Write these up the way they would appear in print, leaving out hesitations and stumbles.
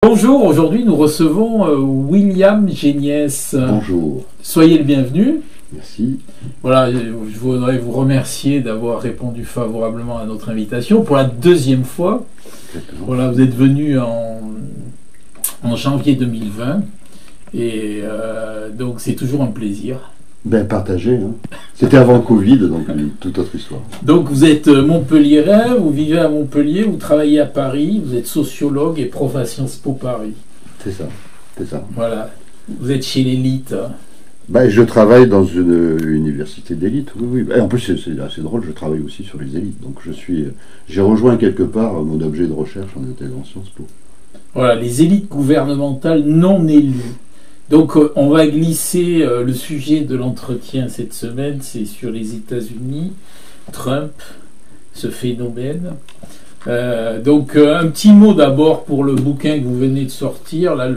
Bonjour, aujourd'hui nous recevons William Géniès. Bonjour. Soyez le bienvenu. Merci. Voilà, je voudrais vous remercier d'avoir répondu favorablement à notre invitation pour la deuxième fois. Exactement. Voilà, vous êtes venu en janvier 2020 et donc c'est toujours un plaisir. Ben, partagé. Hein. C'était avant le Covid, donc une toute autre histoire. Donc vous êtes montpelliérain, vous vivez à Montpellier, vous travaillez à Paris, vous êtes sociologue et prof à Sciences Po Paris. C'est ça. C'est ça. Voilà, vous êtes chez l'élite. Ben, je travaille dans une université d'élite, oui. Et en plus, c'est assez drôle, je travaille aussi sur les élites. Donc j'ai rejoint quelque part mon objet de recherche en intégrant Sciences Po. Voilà, les élites gouvernementales non élues. Donc on va glisser le sujet de l'entretien cette semaine, c'est sur les États-Unis, Trump, ce phénomène. Donc un petit mot d'abord pour le bouquin que vous venez de sortir, là,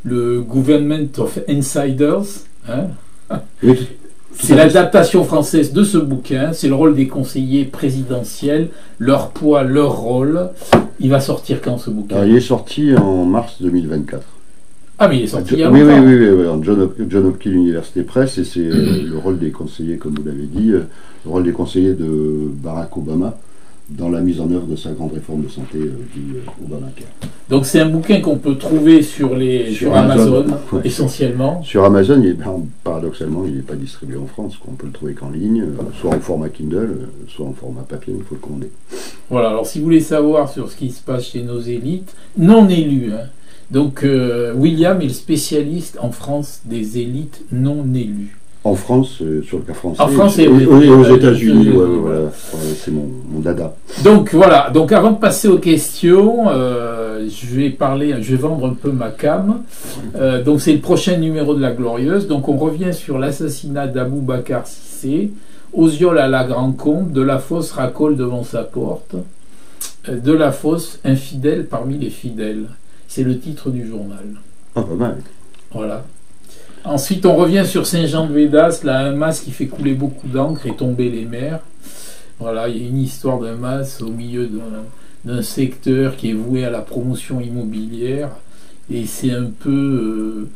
le Government of Insiders. Hein, Oui, c'est l'adaptation française de ce bouquin, c'est le rôle des conseillers présidentiels, leur poids, leur rôle. Il va sortir quand ce bouquin? alors, il est sorti en mars 2024. Ah mais il est sorti il y a Oui, longtemps. oui, en John Hopkins Université Press, et c'est le rôle des conseillers, comme vous l'avez dit, le rôle des conseillers de Barack Obama dans la mise en œuvre de sa grande réforme de santé du Obamacare. Donc c'est un bouquin qu'on peut trouver sur Amazon, Ouais. essentiellement. Sur Amazon, paradoxalement, il n'est pas distribué en France. On peut le trouver qu'en ligne, soit en format Kindle, soit en format papier, il faut le commander. Voilà, alors si vous voulez savoir sur ce qui se passe chez nos élites, non élues, hein. Donc William est le spécialiste en France des élites non élues. En France, sur le cas français, En France et aux États-Unis, États-Unis, voilà. C'est mon dada. Donc voilà, donc avant de passer aux questions, je vais vendre un peu ma cam. Donc c'est le prochain numéro de La Glorieuse. Donc on revient sur l'assassinat d'Abou Bakar Cissé, Oziol à la Grand-Comte, de la Fosse racole devant sa porte, de la Fosse infidèle parmi les fidèles. C'est le titre du journal. Ah, pas mal. Voilà. Ensuite, on revient sur Saint-Jean-de-Védas, là, un mas qui fait couler beaucoup d'encre et tomber les mers. Voilà, il y a une histoire d'un mas au milieu d'un secteur qui est voué à la promotion immobilière. Et c'est un peu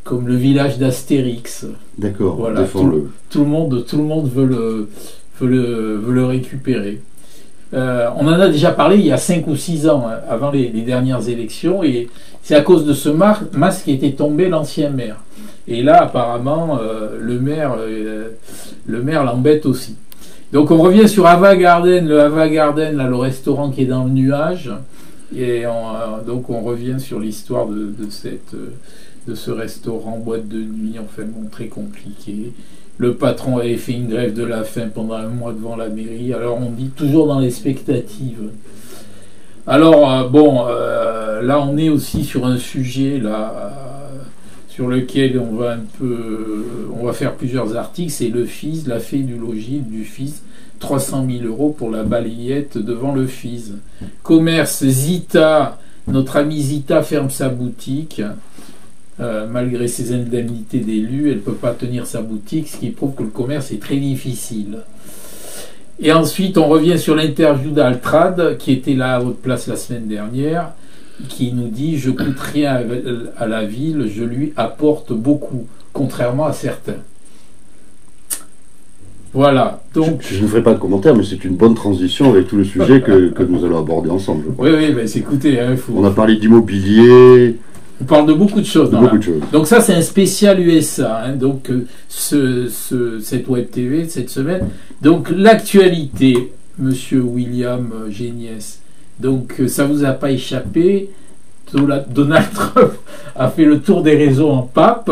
comme le village d'Astérix. D'accord, Voilà, défends-le. Tout le monde veut le récupérer. On en a déjà parlé il y a 5 ou 6 ans, hein, avant les dernières élections, et c'est à cause de ce mas qui était tombé l'ancien maire. Et là, apparemment, le maire l'embête aussi. Donc on revient sur Ava Garden, là, le restaurant qui est dans le nuage, et donc on revient sur l'histoire de ce restaurant boîte de nuit, enfin bon, très compliqué. Le patron avait fait une grève de la faim pendant un mois devant la mairie. Alors on dit toujours dans l'expectative. Alors là on est aussi sur un sujet là sur lequel on va faire plusieurs articles. C'est le FIS, la fée du logis du FIS. 300 000 € pour la balayette devant le FIS. Commerce Zita, notre ami Zita ferme sa boutique. Malgré ses indemnités d'élu, elle ne peut pas tenir sa boutique, ce qui prouve que le commerce est très difficile. Et ensuite, on revient sur l'interview d'Altrad, qui était là à votre place la semaine dernière, qui nous dit « Je coûte rien à la ville, je lui apporte beaucoup, contrairement à certains. » Voilà. Donc, Je ne ferai pas de commentaire, mais c'est une bonne transition avec tout le sujet que nous allons aborder ensemble. Je crois. oui, écoutez, hein, On a parlé d'immobilier, on parle de beaucoup de choses. beaucoup de choses. Donc ça, c'est un spécial USA. Hein, donc cette web TV cette semaine. Donc l'actualité, Monsieur William Géniès. Donc ça vous a pas échappé. Donald Trump a fait le tour des réseaux en pape.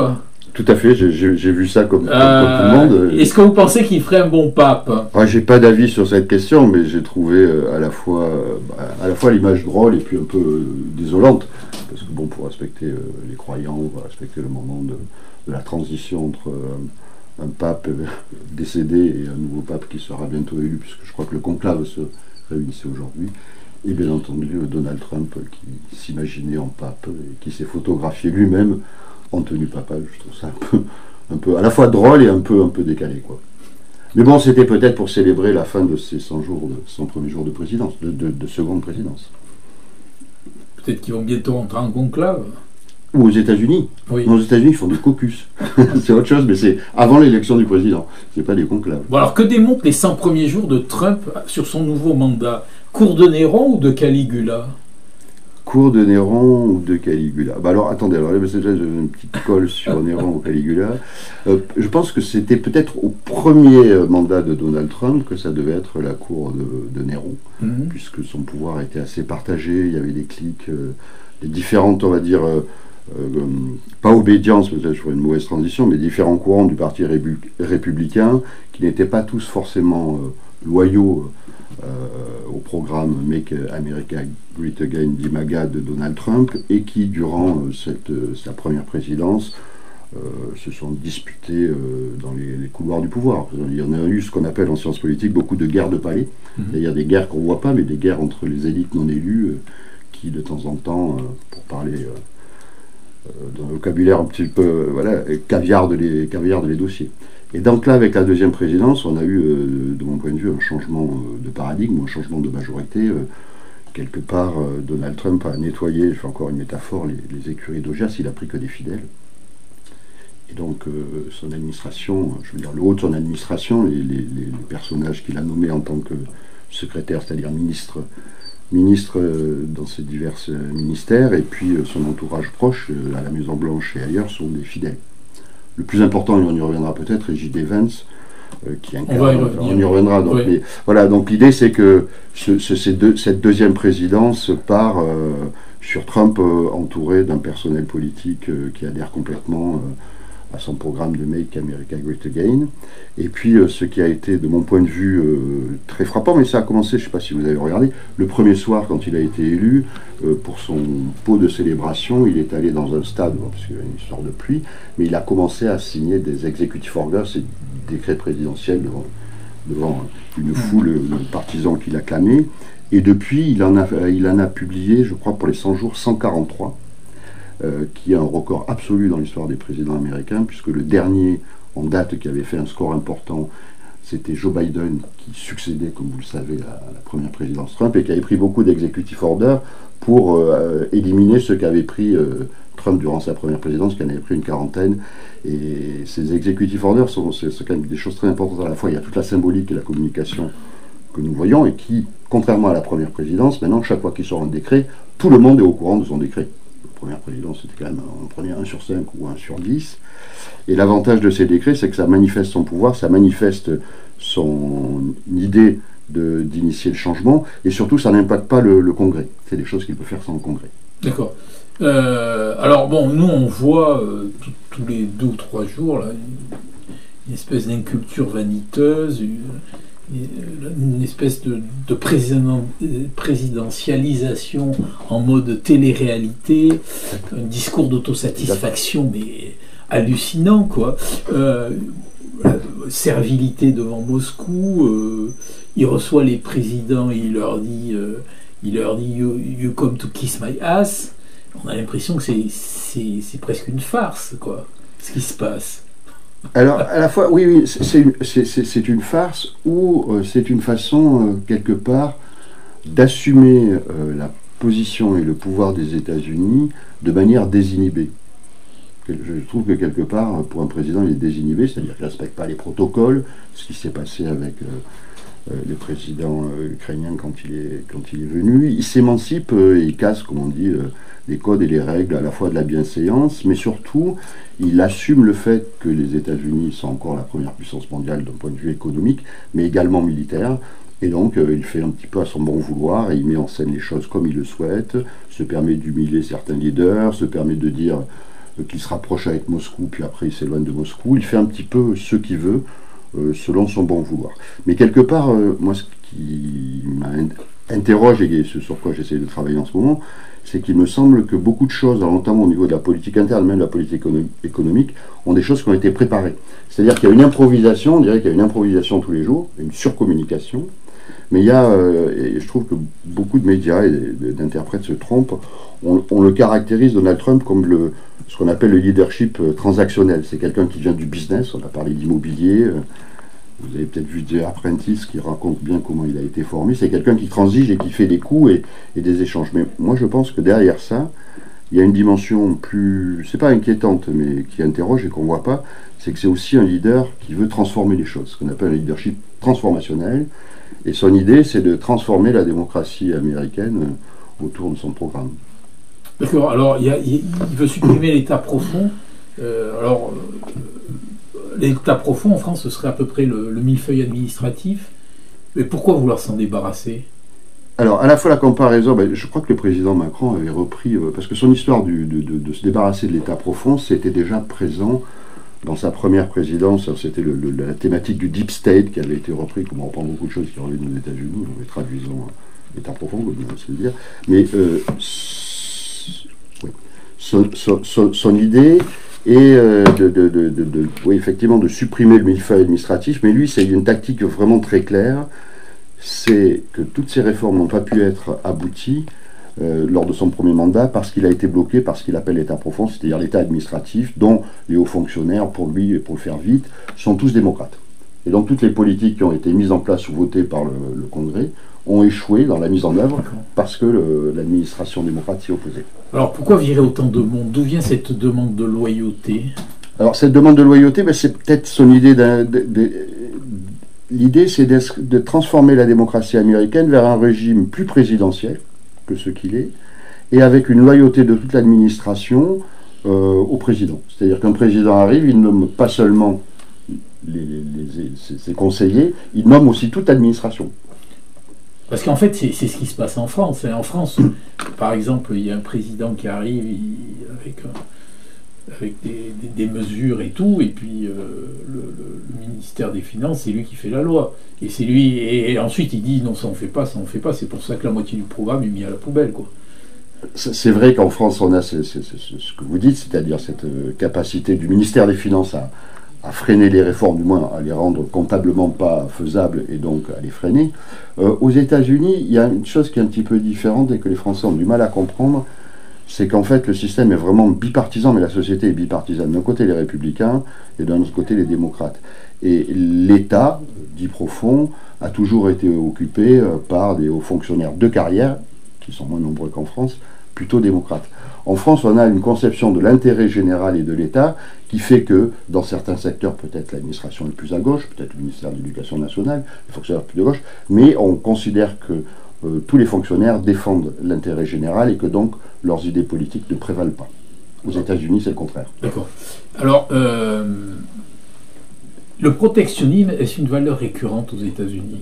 Tout à fait, j'ai vu ça comme tout le monde. Est-ce que vous pensez qu'il ferait un bon pape? J'ai pas d'avis sur cette question, mais j'ai trouvé à la fois l'image drôle et puis un peu désolante. Parce que bon, pour respecter les croyants, on va respecter le moment de la transition entre un pape décédé et un nouveau pape qui sera bientôt élu, puisque je crois que le conclave se réunissait aujourd'hui. Et bien entendu, Donald Trump qui s'imaginait en pape et qui s'est photographié lui-même en tenue papale. Je trouve ça un peu à la fois drôle et un peu décalé, quoi. Mais bon, c'était peut-être pour célébrer la fin de ses 100 jours, son premier jour de présidence, de seconde présidence. peut-être qu'ils vont bientôt entrer en conclave. Ou aux États-Unis. Oui. Aux États-Unis, ils font des caucus. C'est autre chose, mais c'est avant l'élection du président. C'est pas des conclaves. Bon, alors que démontrent les 100 premiers jours de Trump sur son nouveau mandat? Cours de Néron ou de Caligula? Cours de Néron ou de Caligula? Bah alors, attendez, alors là, c'est déjà une petite colle sur Néron ou Caligula. Je pense que c'était peut-être au premier mandat de Donald Trump que ça devait être la cour de Néron, puisque son pouvoir était assez partagé, il y avait des cliques, des différentes, on va dire, pas obédience, peut-être je ferais une mauvaise transition, mais différents courants du parti républicain qui n'étaient pas tous forcément loyaux au programme Make America Great Again d'IMAGA de Donald Trump et qui, durant sa première présidence, se sont disputés dans les couloirs du pouvoir. Il y en a eu ce qu'on appelle en sciences politiques beaucoup de guerres de palais, c'est-à-dire des guerres qu'on ne voit pas, mais des guerres entre les élites non élues qui, de temps en temps, pour parler dans le vocabulaire un petit peu, voilà, caviardent les dossiers. Et donc là, avec la deuxième présidence, on a eu, de mon point de vue, un changement de paradigme, un changement de majorité. Quelque part, Donald Trump a nettoyé, je fais encore une métaphore, les écuries d'Augias, il a pris que des fidèles. Et donc, son administration, je veux dire, le haut de son administration, les personnages qu'il a nommés en tant que secrétaire, c'est-à-dire ministre dans ses divers ministères, et puis son entourage proche, à la Maison-Blanche et ailleurs, sont des fidèles. Le plus important, et on y reviendra peut-être, est J.D. Vance, qui incarne, on y reviendra. Donc, oui. Mais, voilà, donc l'idée, c'est que cette deuxième présidence part sur Trump entouré d'un personnel politique qui adhère complètement à son programme de Make America Great Again. Et puis, ce qui a été, de mon point de vue, très frappant, mais ça a commencé, je ne sais pas si vous avez regardé, le premier soir, quand il a été élu, pour son pot de célébration, il est allé dans un stade, parce qu'il y avait une histoire de pluie, mais il a commencé à signer des executive orders, ces décrets présidentiels devant une foule de partisans qui l'acclamaient. Et depuis, il en a publié, je crois, pour les 100 jours, 143. Qui est un record absolu dans l'histoire des présidents américains, puisque le dernier en date qui avait fait un score important, c'était Joe Biden, qui succédait, comme vous le savez, à la première présidence Trump, et qui avait pris beaucoup d'executive orders pour éliminer ceux qu'avait pris Trump durant sa première présidence, qui en avait pris une quarantaine. Et ces executive orders c'est quand même des choses très importantes à la fois. Il y a toute la symbolique et la communication que nous voyons, et qui, contrairement à la première présidence, maintenant, chaque fois qu'il sort un décret, tout le monde est au courant de son décret. Première présidence, c'était quand même, on prenait 1 sur 5 ou 1 sur 10. Et l'avantage de ces décrets, c'est que ça manifeste son pouvoir, ça manifeste son idée d'initier le changement, et surtout, ça n'impacte pas le Congrès. C'est des choses qu'il peut faire sans le Congrès. D'accord. Alors, bon, nous, on voit tous les 2 ou 3 jours là, une espèce d'inculture vaniteuse, une espèce de présidentialisation en mode télé-réalité, un discours d'autosatisfaction, mais hallucinant, quoi. Servilité devant Moscou, il reçoit les présidents et il leur dit you come to kiss my ass. On a l'impression que c'est presque une farce, quoi, ce qui se passe. Alors, à la fois, oui, c'est une farce, ou c'est une façon, quelque part, d'assumer la position et le pouvoir des États-Unis de manière désinhibée. Je trouve que, quelque part, pour un président, il est désinhibé, c'est-à-dire qu'il ne respecte pas les protocoles, ce qui s'est passé avec le président ukrainien quand il est venu. Il s'émancipe et il casse, comme on dit, les codes et les règles à la fois de la bienséance, mais surtout, il assume le fait que les États-Unis sont encore la première puissance mondiale d'un point de vue économique, mais également militaire. Et donc, il fait un petit peu à son bon vouloir, et il met en scène les choses comme il le souhaite, se permet d'humilier certains leaders, se permet de dire qu'il se rapproche avec Moscou, puis après il s'éloigne de Moscou. Il fait un petit peu ce qu'il veut, selon son bon vouloir. Mais quelque part, moi, ce qui m'interroge, et ce sur quoi j'essaie de travailler en ce moment, c'est qu'il me semble que beaucoup de choses, notamment au niveau de la politique interne, même de la politique économique, ont des choses qui ont été préparées. C'est-à-dire qu'il y a une improvisation, on dirait qu'il y a une improvisation tous les jours, une surcommunication, mais il y a, et je trouve que beaucoup de médias et d'interprètes se trompent, on le caractérise, Donald Trump, comme ce qu'on appelle le leadership transactionnel. C'est quelqu'un qui vient du business, on a parlé d'immobilier, Vous avez peut-être vu The Apprentice qui raconte bien comment il a été formé. C'est quelqu'un qui transige et qui fait des coups et des échanges. Mais moi, je pense que derrière ça, il y a une dimension plus, c'est pas inquiétante, mais qui interroge et qu'on voit pas, c'est que c'est aussi un leader qui veut transformer les choses, ce qu'on appelle un leadership transformationnel. Et son idée, c'est de transformer la démocratie américaine autour de son programme. D'accord. Alors, il veut supprimer l'État profond. L'État profond en France, ce serait à peu près le millefeuille administratif. Mais pourquoi vouloir s'en débarrasser? Alors, à la fois la comparaison, je crois que le président Macron avait repris, parce que son histoire de se débarrasser de l'État profond, c'était déjà présent dans sa première présidence. C'était la thématique du deep state qui avait été repris, comme on reprend beaucoup de choses qui reviennent aux États-Unis, nous les traduisons l'État profond, comme on va se le dire. Mais oui. Son idée est effectivement de supprimer le millefeuille administratif, mais lui, c'est une tactique vraiment très claire. C'est que toutes ces réformes n'ont pas pu être abouties lors de son premier mandat parce qu'il a été bloqué par ce qu'il appelle l'État profond, c'est-à-dire l'État administratif, dont les hauts fonctionnaires, pour lui et pour le faire vite, sont tous démocrates. Et donc toutes les politiques qui ont été mises en place ou votées par le Congrès ont échoué dans la mise en œuvre parce que l'administration démocrate s'y opposait. Alors pourquoi virer autant de monde? D'où vient cette demande de loyauté? Alors cette demande de loyauté, c'est peut-être son idée l'idée, c'est de transformer la démocratie américaine vers un régime plus présidentiel que ce qu'il est, et avec une loyauté de toute l'administration au président. C'est-à-dire qu'un président arrive, il nomme pas seulement ses conseillers, il nomme aussi toute l'administration. Parce qu'en fait, c'est ce qui se passe en France. En France, par exemple, il y a un président qui arrive avec des mesures et tout, et puis le ministère des Finances, c'est lui qui fait la loi. Et c'est lui, et ensuite il dit non, ça on fait pas, c'est pour ça que la moitié du programme est mis à la poubelle, quoi. C'est vrai qu'en France, on a ce que vous dites, c'est-à-dire cette capacité du ministère des Finances à freiner les réformes, du moins à les rendre comptablement pas faisables et donc à les freiner. Aux États-Unis, il y a une chose qui est un petit peu différente et que les Français ont du mal à comprendre, c'est qu'en fait le système est vraiment bipartisan, mais la société est bipartisane. D'un côté les républicains et d'un autre côté les démocrates. Et l'État, dit profond, a toujours été occupé par des hauts fonctionnaires de carrière, qui sont moins nombreux qu'en France, plutôt démocrates. En France, on a une conception de l'intérêt général et de l'État qui fait que, dans certains secteurs, peut-être l'administration est plus à gauche, peut-être le ministère de l'Éducation nationale, les fonctionnaires plus de gauche, mais on considère que tous les fonctionnaires défendent l'intérêt général et que donc leurs idées politiques ne prévalent pas. Aux États-Unis, c'est le contraire. D'accord. Alors, le protectionnisme, est-ce une valeur récurrente aux États-Unis?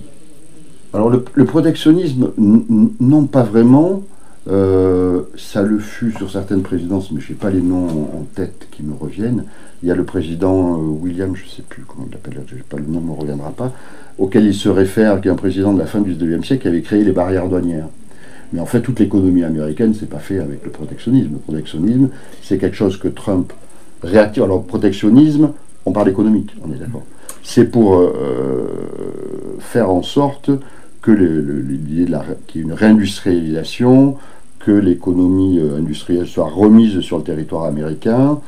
Alors, le protectionnisme, non, pas vraiment. Ça le fut sur certaines présidences, mais je n'ai pas les noms en tête qui me reviennent. Il y a le président William, je ne sais plus comment il l'appelle, le nom ne me reviendra pas, auquel il se réfère, qui est un président de la fin du 19e siècle, qui avait créé les barrières douanières. Mais en fait, toute l'économie américaine, c'est pas fait avec le protectionnisme. Le protectionnisme, c'est quelque chose que Trump réactive. Alors, protectionnisme, on parle économique, on est d'accord. C'est pour faire en sorte que l'idée qu'il y ait une réindustrialisation, que l'économie industrielle soit remise sur le territoire américain,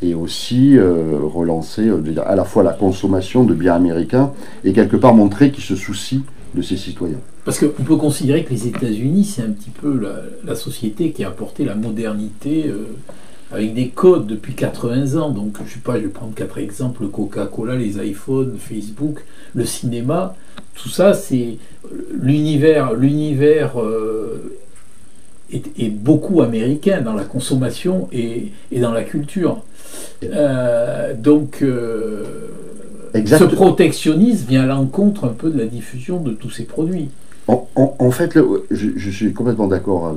et aussi relancer à la fois la consommation de biens américains, et quelque part montrer qu'il se soucie de ses citoyens. Parce qu'on peut considérer que les États-Unis, c'est un petit peu la société qui a apporté la modernité avec des codes depuis 80 ans. Donc, je sais pas, je vais prendre 4 exemples, le Coca-Cola, les iPhones, Facebook, le cinéma. Tout ça, c'est l'univers est beaucoup américain dans la consommation et dans la culture. Ce protectionnisme vient à l'encontre un peu de la diffusion de tous ces produits. En fait, je suis complètement d'accord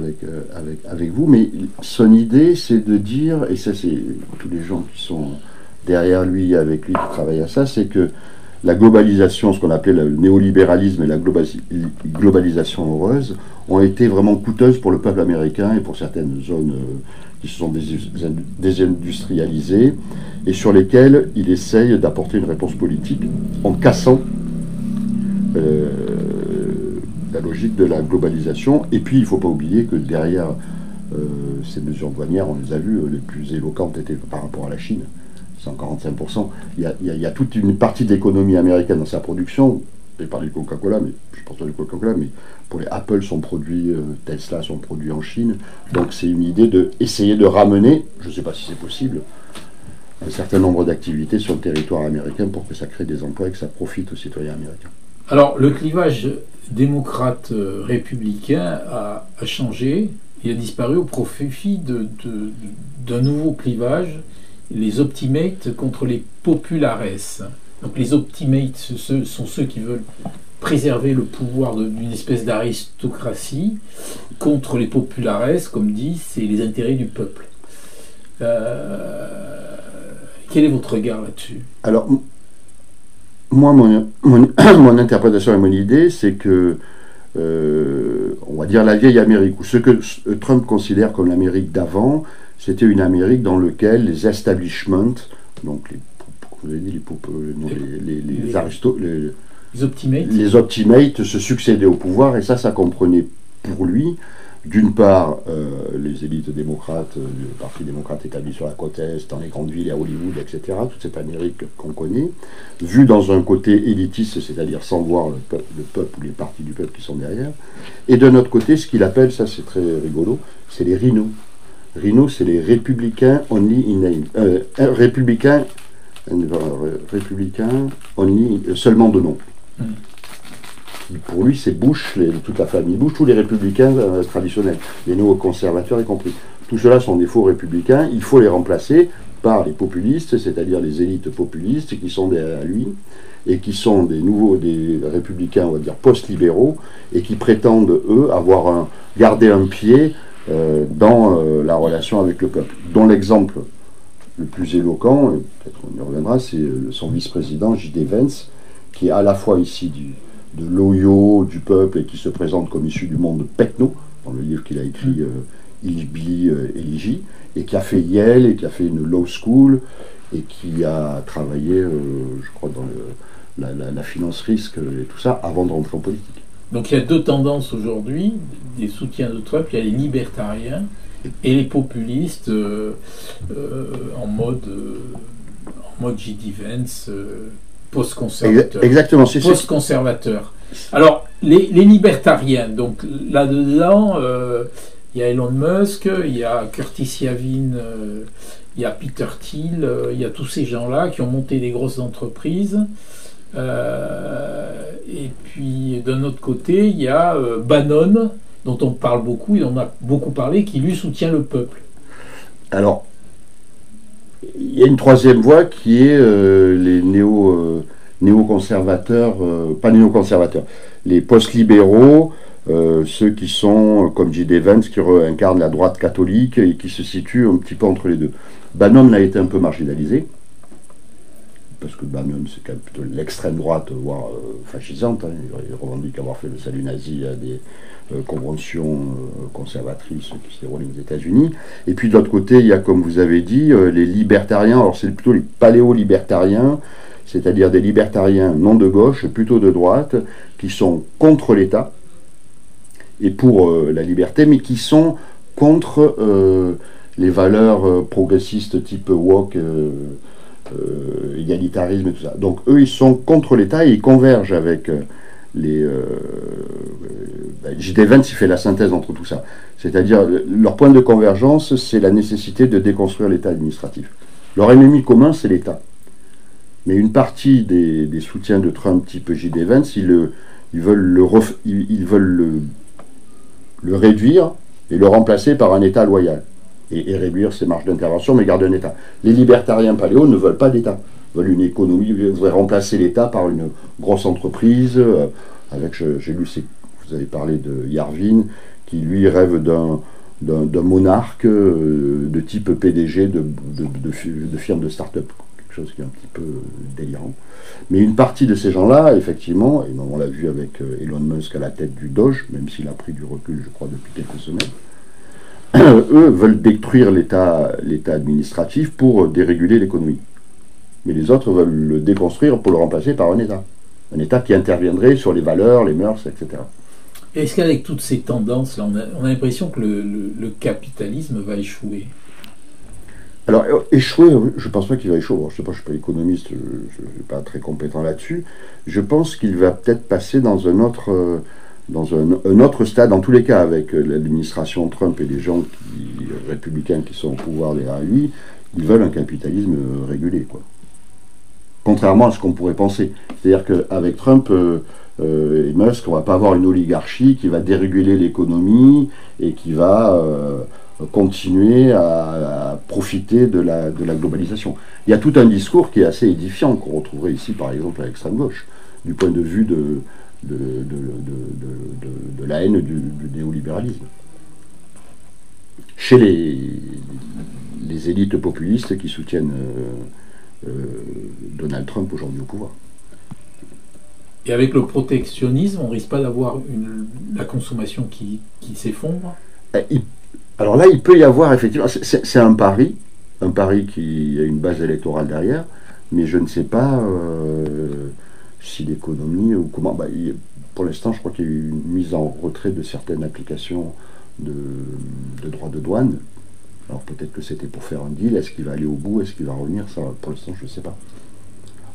avec vous, mais son idée, c'est de dire, et ça c'est tous les gens qui sont derrière lui, avec lui, qui travaillent à ça, c'est que la globalisation, ce qu'on appelait le néolibéralisme et la globalisation heureuse, ont été vraiment coûteuses pour le peuple américain et pour certaines zones qui se sont désindustrialisées et sur lesquelles il essaye d'apporter une réponse politique en cassant la logique de la globalisation. Et puis, il ne faut pas oublier que derrière ces mesures douanières, on les a vues, les plus éloquentes étaient par rapport à la Chine. 145%. Il y a toute une partie de l'économie américaine dans sa production. J'ai parlé de Coca-Cola, mais je pense pas de Coca-Cola, mais pour les Apple sont produits, Tesla sont produits en Chine. Donc c'est une idée d'essayer de ramener, je ne sais pas si c'est possible, un certain nombre d'activités sur le territoire américain pour que ça crée des emplois et que ça profite aux citoyens américains. Alors, le clivage démocrate-républicain a changé, il a disparu au profit d'un nouveau clivage, les optimates contre les populares. Donc les optimates sont ceux qui veulent préserver le pouvoir d'une espèce d'aristocratie, contre les populares, comme dit, c'est les intérêts du peuple. Quel est votre regard là-dessus? Alors, moi, mon interprétation et mon idée, c'est que, on va dire la vieille Amérique, ou ce que Trump considère comme l'Amérique d'avant, c'était une Amérique dans laquelle les establishments, donc vous avez dit les optimates se succédaient au pouvoir, et ça comprenait pour lui, d'une part, les élites démocrates, le Parti démocrate établi sur la côte Est, dans les grandes villes, à Hollywood, etc., toute cette Amérique qu'on connaît, vue dans un côté élitiste, c'est-à-dire sans voir le peuple ou les partis du peuple qui sont derrière, et de notre côté, ce qu'il appelle, ça c'est très rigolo, c'est les rhinos. Rhinos, c'est les républicains only in name. Républicains only, seulement de nom. Pour lui, c'est Bush, toute la famille Bush, tous les républicains traditionnels, les néoconservateurs y compris. Tout cela sont des faux républicains, il faut les remplacer par les populistes, c'est-à-dire les élites populistes qui sont derrière lui, et qui sont des républicains, on va dire, post-libéraux, et qui prétendent, eux, garder un pied dans la relation avec le peuple. Dont l'exemple le plus éloquent, et peut-être on y reviendra, c'est son vice-président, J.D. Vance, qui est à la fois ici de l'Ohio, du peuple, et qui se présente comme issu du monde techno, dans le livre qu'il a écrit, Hillbilly Elegy, et qui a fait Yale, et qui a fait une law school, et qui a travaillé, je crois, dans la finance risque et tout ça, avant de rentrer en politique. Donc il y a deux tendances aujourd'hui, des soutiens de Trump, il y a les libertariens et les populistes en mode J.D. Vance, post-conservateur. Exactement, c'est post-conservateur. Alors, les libertariens, donc là-dedans, il y a Elon Musk, il y a Curtis Yavin, il y a Peter Thiel, il y a tous ces gens-là qui ont monté des grosses entreprises. Et puis, d'un autre côté, il y a Bannon, dont on parle beaucoup, il en a beaucoup parlé, qui lui soutient le peuple. Alors, il y a une troisième voie qui est les néoconservateurs, pas néoconservateurs, les post-libéraux, ceux qui sont, comme J.D. Vance, qui incarnent la droite catholique et qui se situent un petit peu entre les deux. Bannon a été un peu marginalisé, parce que Bannon, c'est quand même plutôt l'extrême droite, voire fascisante. Hein. Il revendique avoir fait le salut nazi à des conventions conservatrices qui se déroulent aux États-Unis. Et puis de l'autre côté, il y a, comme vous avez dit, les libertariens. Alors c'est plutôt les paléo-libertariens, c'est-à-dire des libertariens non de gauche, plutôt de droite, qui sont contre l'État et pour la liberté, mais qui sont contre les valeurs progressistes type woke, égalitarisme et tout ça. Donc eux, ils sont contre l'État et ils convergent avec J.D. Vance, il fait la synthèse entre tout ça. C'est-à-dire, leur point de convergence, c'est la nécessité de déconstruire l'État administratif. Leur ennemi commun, c'est l'État. Mais une partie des soutiens de Trump type J.D. Vance, ils veulent le réduire et le remplacer par un État loyal. Et réduire ses marges d'intervention, mais garder un État. Les libertariens paléo ne veulent pas d'État. Ils veulent une économie, ils voudraient remplacer l'État par une grosse entreprise. J'ai lu, vous avez parlé de Yarvin, qui lui rêve d'un monarque de type PDG de firme de start-up. Quelque chose qui est un petit peu délirant. Mais une partie de ces gens-là, effectivement, et on l'a vu avec Elon Musk à la tête du Doge, même s'il a pris du recul, je crois, depuis quelques semaines, eux veulent détruire l'État administratif pour déréguler l'économie. Mais les autres veulent le déconstruire pour le remplacer par un État. Un État qui interviendrait sur les valeurs, les mœurs, etc. Est-ce qu'avec toutes ces tendances-là, on a l'impression que le capitalisme va échouer? Alors, échouer, je ne pense pas qu'il va échouer. Bon, je ne sais pas, je ne suis pas économiste, je ne suis pas très compétent là-dessus. Je pense qu'il va peut-être passer dans un autre stade, en tous les cas, avec l'administration Trump et les gens républicains qui sont au pouvoir derrière lui, ils veulent un capitalisme régulé, quoi. Contrairement à ce qu'on pourrait penser. C'est-à-dire qu'avec Trump et Musk, on ne va pas avoir une oligarchie qui va déréguler l'économie et qui va continuer à profiter de la globalisation. Il y a tout un discours qui est assez édifiant, qu'on retrouverait ici, par exemple, à l'extrême gauche, du point de vue de la haine du néolibéralisme. Chez les élites populistes qui soutiennent Donald Trump aujourd'hui au pouvoir. Et avec le protectionnisme, on risque pas d'avoir la consommation qui s'effondre? Alors là, il peut y avoir effectivement, c'est un pari qui a une base électorale derrière, mais je ne sais pas si l'économie ou comment. Pour l'instant, je crois qu'il y a eu une mise en retrait de certaines applications de droits de douane. Alors peut-être que c'était pour faire un deal. Est-ce qu'il va aller au bout? Est-ce qu'il va revenir? Ça, pour l'instant, je ne sais pas.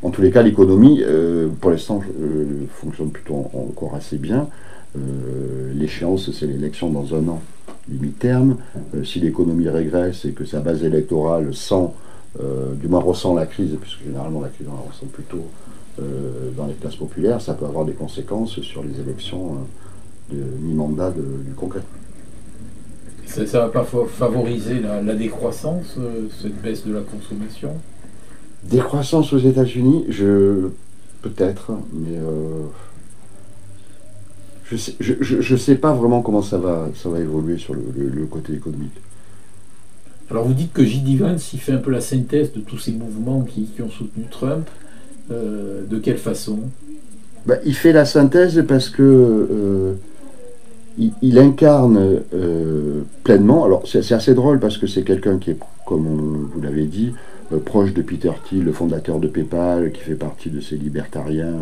En tous les cas, l'économie, pour l'instant, fonctionne plutôt encore assez bien. L'échéance, c'est l'élection dans un an, limite terme. Si l'économie régresse et que sa base électorale du moins ressent la crise, puisque généralement la crise on la ressent plutôt dans les classes populaires, ça peut avoir des conséquences sur les élections de mi-mandat du Congrès. Ça ne va pas favoriser la décroissance, cette baisse de la consommation? Décroissance aux États-Unis, peut-être, mais je sais pas vraiment comment ça va évoluer sur le côté économique. Alors vous dites que J.D. Vance, il fait un peu la synthèse de tous ces mouvements qui ont soutenu Trump. De quelle façon? Il fait la synthèse parce que il incarne pleinement. Alors c'est assez drôle parce que c'est quelqu'un qui est, comme vous l'avez dit, proche de Peter Thiel, le fondateur de PayPal, qui fait partie de ces libertariens,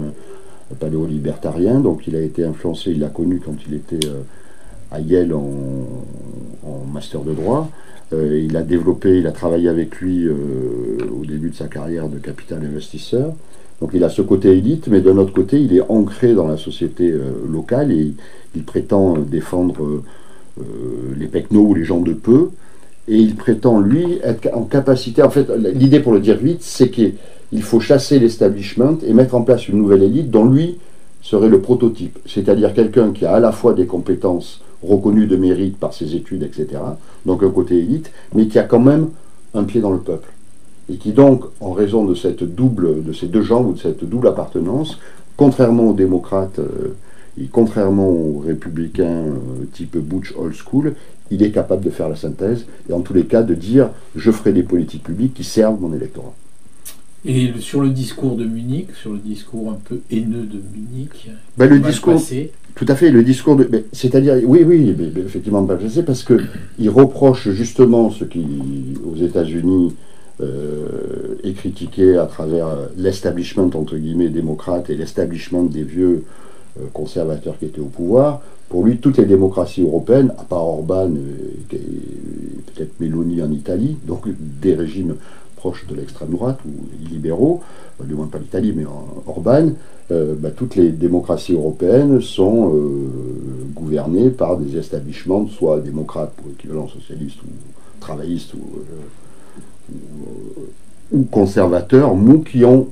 paléo-libertariens. Donc il a été influencé, il l'a connu quand il était à Yale en master de droit. Il a travaillé avec lui au début de sa carrière de capital investisseur. Donc il a ce côté élite, mais d'un autre côté, il est ancré dans la société locale et il prétend défendre les pecnos ou les gens de peu. Et il prétend, lui, être en capacité... En fait, l'idée, pour le dire vite, c'est qu'il faut chasser l'establishment et mettre en place une nouvelle élite dont lui serait le prototype. C'est-à-dire quelqu'un qui a à la fois des compétences reconnues de mérite par ses études, etc., donc un côté élite, mais qui a quand même un pied dans le peuple. Et qui donc, en raison de ces deux jambes ou de cette double appartenance, contrairement aux démocrates et contrairement aux républicains type Butch old school, il est capable de faire la synthèse et en tous les cas de dire je ferai des politiques publiques qui servent mon électorat. Et sur le discours de Munich, sur le discours un peu haineux de Munich, le discours, tout à fait, le discours de, c'est-à-dire, oui, effectivement pas passé parce que il reproche justement ce qui aux États-Unis est critiqué à travers l'establishment entre guillemets démocrate et l'establishment des vieux conservateurs qui étaient au pouvoir. Pour lui, toutes les démocraties européennes, à part Orban et peut-être Meloni en Italie, donc des régimes proches de l'extrême droite ou libéraux, du moins pas l'Italie mais Orban, toutes les démocraties européennes sont gouvernées par des establishments, soit démocrates pour l'équivalent socialiste ou travailliste ou conservateurs, mous qui ont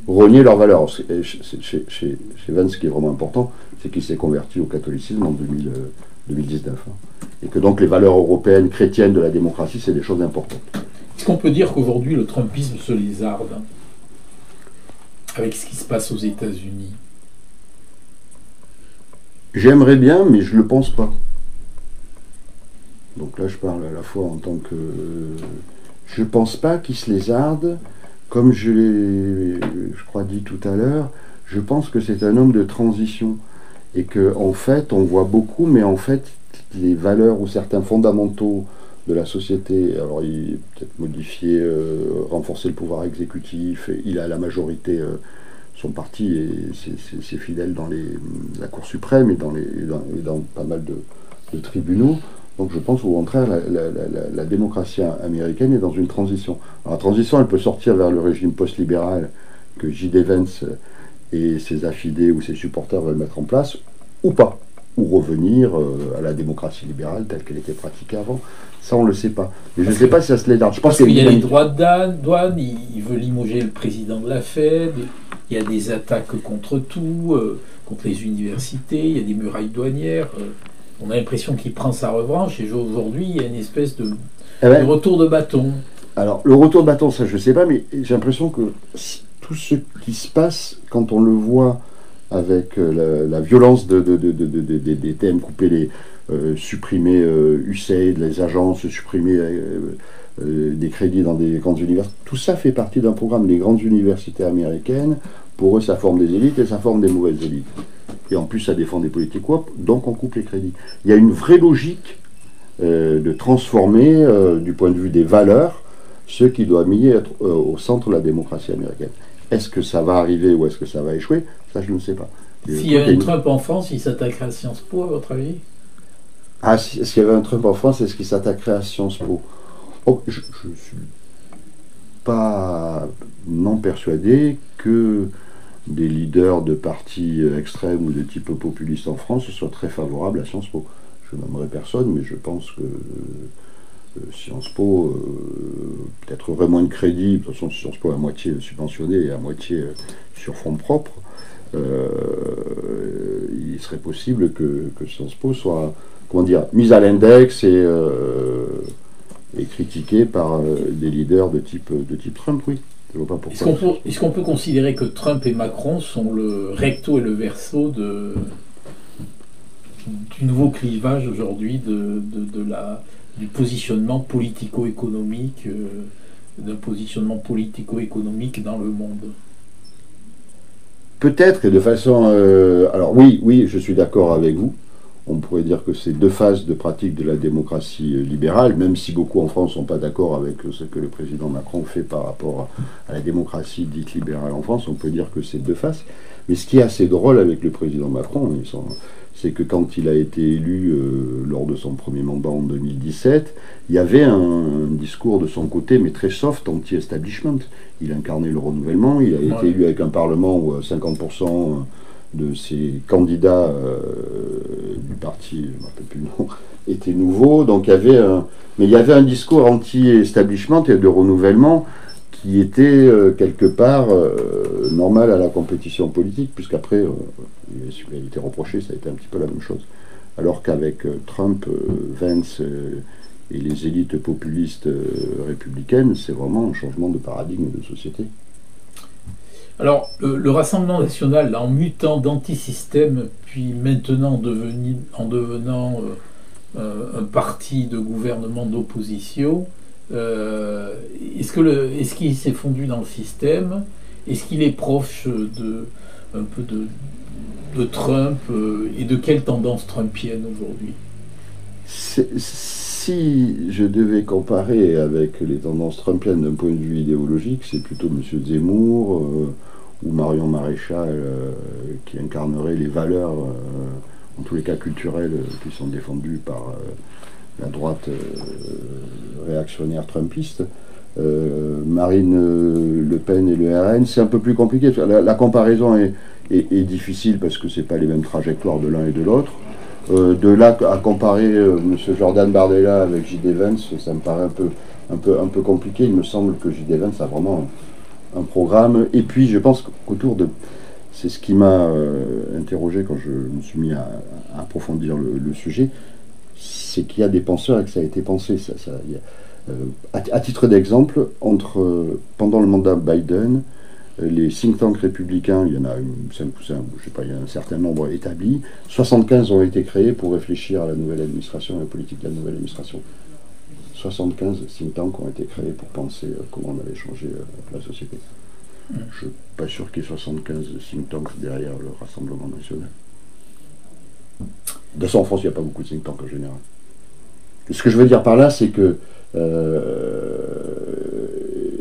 renié leurs valeurs. Chez Vance, ce qui est vraiment important, c'est qu'il s'est converti au catholicisme en 2019. Et que donc les valeurs européennes, chrétiennes de la démocratie, c'est des choses importantes. Est-ce qu'on peut dire qu'aujourd'hui le Trumpisme se lézarde avec ce qui se passe aux États-Unis? J'aimerais bien, mais je ne le pense pas. Donc là, je parle à la fois en tant que... Je ne pense pas qu'il se lézarde. Comme je l'ai, je crois, dit tout à l'heure, je pense que c'est un homme de transition. Et qu'en fait, on voit beaucoup, mais en fait, les valeurs ou certains fondamentaux de la société, alors il peut-être modifier, renforcer le pouvoir exécutif, et il a la majorité, son parti, et c'est fidèle dans la Cour suprême et dans pas mal de tribunaux. Donc je pense au contraire la démocratie américaine est dans une transition. Alors la transition, elle peut sortir vers le régime post-libéral que J.D. Vance et ses affidés ou ses supporters veulent mettre en place, ou pas, ou revenir à la démocratie libérale telle qu'elle était pratiquée avant. Ça, on ne le sait pas. Mais je ne sais pas si ça se l'élargit. Parce qu'il y a les droits de douane, il veut limoger le président de la Fed, il y a des attaques contre tout, contre les universités, il y a des murailles douanières. On a l'impression qu'il prend sa revanche, et aujourd'hui, il y a une espèce de retour de bâton. Alors, le retour de bâton, ça, je ne sais pas, mais j'ai l'impression que tout ce qui se passe, quand on le voit avec la violence des thèmes, couper supprimer USAID, les agences, supprimer des crédits dans des grandes universités, tout ça fait partie d'un programme des grandes universités américaines. Pour eux, ça forme des élites et ça forme des mauvaises élites. Et en plus, ça défend des politiques wop, donc on coupe les crédits. Il y a une vraie logique de transformer, du point de vue des valeurs, ce qui doit être au centre de la démocratie américaine. Est-ce que ça va arriver ou est-ce que ça va échouer? Ça, je ne sais pas. S'il y avait un Trump en France, il s'attaquerait à Sciences Po, à votre avis? Ah, s'il y avait un Trump en France, est-ce qu'il s'attaquerait à Sciences Po? Oh, je ne suis pas non persuadé que des leaders de partis extrêmes ou de type populiste en France soient très favorables à Sciences Po. Je n'aimerais personne, mais je pense que Sciences Po peut-être aurait moins de crédit. De toute façon, Sciences Po est à moitié subventionné et à moitié sur fonds propres. Il serait possible que Sciences Po soit, comment dire, mise à l'index et critiqué par des leaders de type Trump, oui. Je vois pas pourquoi. Est-ce qu'on peut considérer que Trump et Macron sont le recto et le verso du nouveau clivage aujourd'hui du positionnement politico-économique, d'un positionnement politico-économique dans le monde? Peut-être, et de façon... alors oui, je suis d'accord avec vous. On pourrait dire que c'est deux phases de pratique de la démocratie libérale, même si beaucoup en France ne sont pas d'accord avec ce que le président Macron fait par rapport à la démocratie dite libérale en France. On peut dire que c'est deux faces. Mais ce qui est assez drôle avec le président Macron, c'est que quand il a été élu lors de son premier mandat en 2017, il y avait un discours de son côté, mais très soft, anti-establishment. Il incarnait le renouvellement, il a été élu avec un parlement où 50% de ses candidats du parti, je ne me rappelle plus le nom, étaient nouveaux. Donc il y avait un discours anti-establishment et de renouvellement qui était quelque part normal à la compétition politique, puisqu'après, il a été reproché, ça a été un petit peu la même chose. Alors qu'avec Trump, Vance et les élites populistes républicaines, c'est vraiment un changement de paradigme de société. Alors, le Rassemblement national, là, en mutant d'antisystème, puis maintenant en devenant un parti de gouvernement d'opposition, est-ce qu'il s'est fondu dans le système? Est-ce qu'il est proche un peu de Trump et de quelle tendance trumpienne aujourd'hui? Si je devais comparer avec les tendances trumpiennes d'un point de vue idéologique, c'est plutôt M. Zemmour ou Marion Maréchal qui incarnerait les valeurs, en tous les cas culturelles, qui sont défendues par la droite réactionnaire trumpiste. Marine Le Pen et le RN, c'est un peu plus compliqué. La comparaison est difficile parce que ce n'est pas les mêmes trajectoires de l'un et de l'autre. De là à comparer M. Jordan Bardella avec J.D. Vance, ça me paraît un peu compliqué. Il me semble que J.D. Vance a vraiment un programme. Et puis je pense qu'autour de... C'est ce qui m'a interrogé quand je me suis mis à approfondir le sujet, c'est qu'il y a des penseurs et que ça a été pensé. À titre d'exemple, pendant le mandat Biden, les think tanks républicains, il y en a 5 ou 5, je sais pas, il y a un certain nombre établis, 75 ont été créés pour réfléchir à la nouvelle administration et à la politique de la nouvelle administration. 75 think tanks ont été créés pour penser comment on allait changer la société. Je ne suis pas sûr qu'il y ait 75 think tanks derrière le Rassemblement national. De toute façon, en France, il n'y a pas beaucoup de think tanks en général. Ce que je veux dire par là, c'est que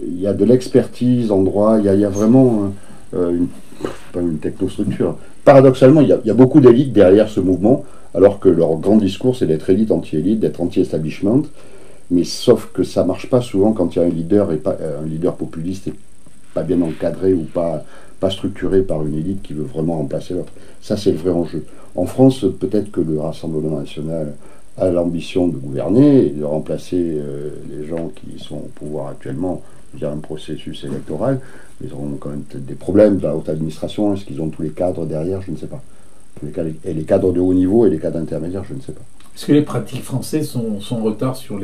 il y a de l'expertise en droit, il y a vraiment pas une technostructure. Paradoxalement, il y a beaucoup d'élites derrière ce mouvement, alors que leur grand discours, c'est d'être élite, anti-élite, d'être anti-establishment. Mais sauf que ça marche pas souvent quand il y a un leader, un leader populiste et pas bien encadré ou pas structuré par une élite qui veut vraiment remplacer l'autre. Ça, c'est le vrai enjeu. En France, peut-être que le Rassemblement national a l'ambition de gouverner et de remplacer les gens qui sont au pouvoir actuellement via un processus électoral. Ils auront quand même peut-être des problèmes de la haute administration. Est-ce qu'ils ont tous les cadres derrière? Je ne sais pas. Et les cadres de haut niveau et les cadres intermédiaires, je ne sais pas. Est-ce que les pratiques françaises sont en retard sur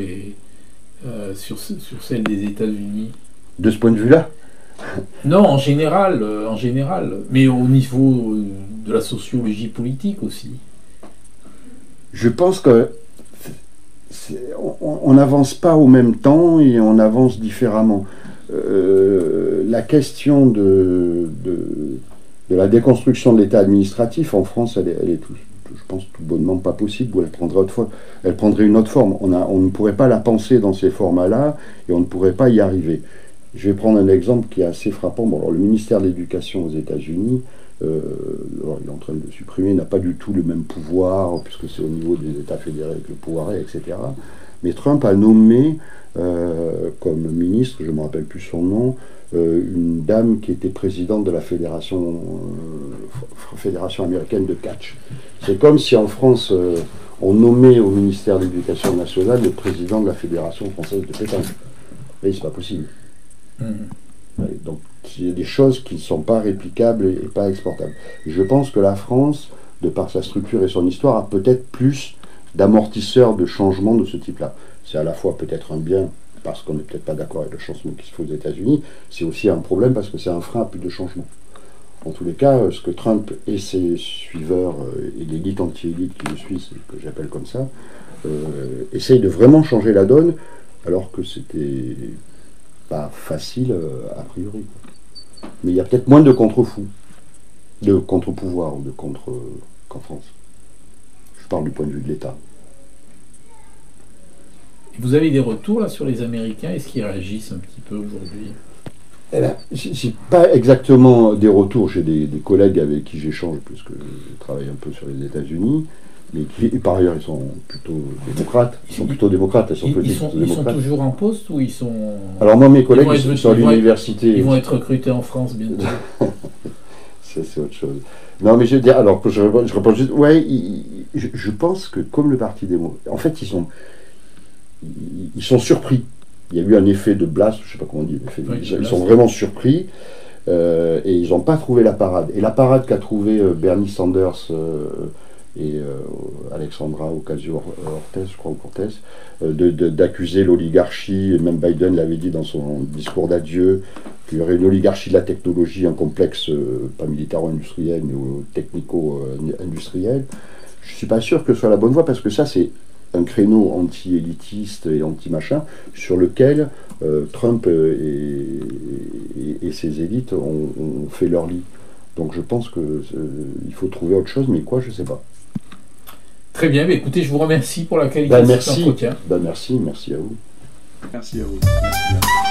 celles des États-Unis? De ce point de vue-là? Non, en général, mais au niveau de la sociologie politique aussi. Je pense que on n'avance pas au même temps et on avance différemment. La question de la déconstruction de l'État administratif en France, elle est je pense tout bonnement pas possible, ou elle prendrait une autre forme. On ne pourrait pas la penser dans ces formats-là et on ne pourrait pas y arriver. Je vais prendre un exemple qui est assez frappant. Bon, alors, le ministère de l'Éducation aux États-Unis, il est en train de le supprimer, n'a pas du tout le même pouvoir, puisque c'est au niveau des États fédérés que le pouvoir est, etc. Mais Trump a nommé comme ministre, je ne me rappelle plus son nom, une dame qui était présidente de la fédération américaine de catch. C'est comme si en France, on nommait au ministère de l'Éducation nationale le président de la fédération française de pétanque. Et c'est pas possible. Donc il y a des choses qui ne sont pas réplicables et pas exportables. Je pense que la France, de par sa structure et son histoire, a peut-être plus d'amortisseurs de changements de ce type-là. C'est à la fois peut-être un bien parce qu'on n'est peut-être pas d'accord avec le changement qui se fait aux États-Unis, c'est aussi un problème parce que c'est un frein à plus de changement. En tous les cas, ce que Trump et ses suiveurs et l'élite anti-élite qui le suit, c'est que j'appelle comme ça, essayent de vraiment changer la donne, alors que c'était pas facile a priori. Mais il y a peut-être moins de contre-fous, de contre-pouvoirs ou de contre qu'en France. Je parle du point de vue de l'État. Vous avez des retours là sur les Américains? Est-ce qu'ils réagissent un petit peu aujourd'hui? Eh ben, c'est pas exactement des retours. J'ai des collègues avec qui j'échange, puisque je travaille un peu sur les États-Unis, mais qui, et par ailleurs, ils sont plutôt démocrates. Ils sont toujours en poste ou ils sont... Alors moi, mes collègues, ils sont à l'université. Ils vont être recrutés en France bientôt. C'est autre chose. Non, mais je veux dire, alors, je réponds juste, ouais, je pense que comme le Parti démocrate, en fait, ils sont surpris. Il y a eu un effet de blast, je ne sais pas comment on dit, ils sont vraiment surpris et ils n'ont pas trouvé la parade. Et la parade qu'a trouvé Bernie Sanders et Alexandra Ocasio-Cortez, je crois, ou Cortez, d'accuser l'oligarchie, et même Biden l'avait dit dans son discours d'adieu, qu'il y aurait une oligarchie de la technologie, un complexe pas militaro-industriel, mais technico-industriel. Je ne suis pas sûr que ce soit la bonne voie, parce que ça, c'est un créneau anti-élitiste et anti-machin sur lequel Trump et ses élites ont fait leur lit. Donc je pense qu'il faut trouver autre chose, mais quoi, je ne sais pas. Très bien, mais écoutez, je vous remercie pour la qualité de cet entretien. Merci à vous. Merci à vous. Merci.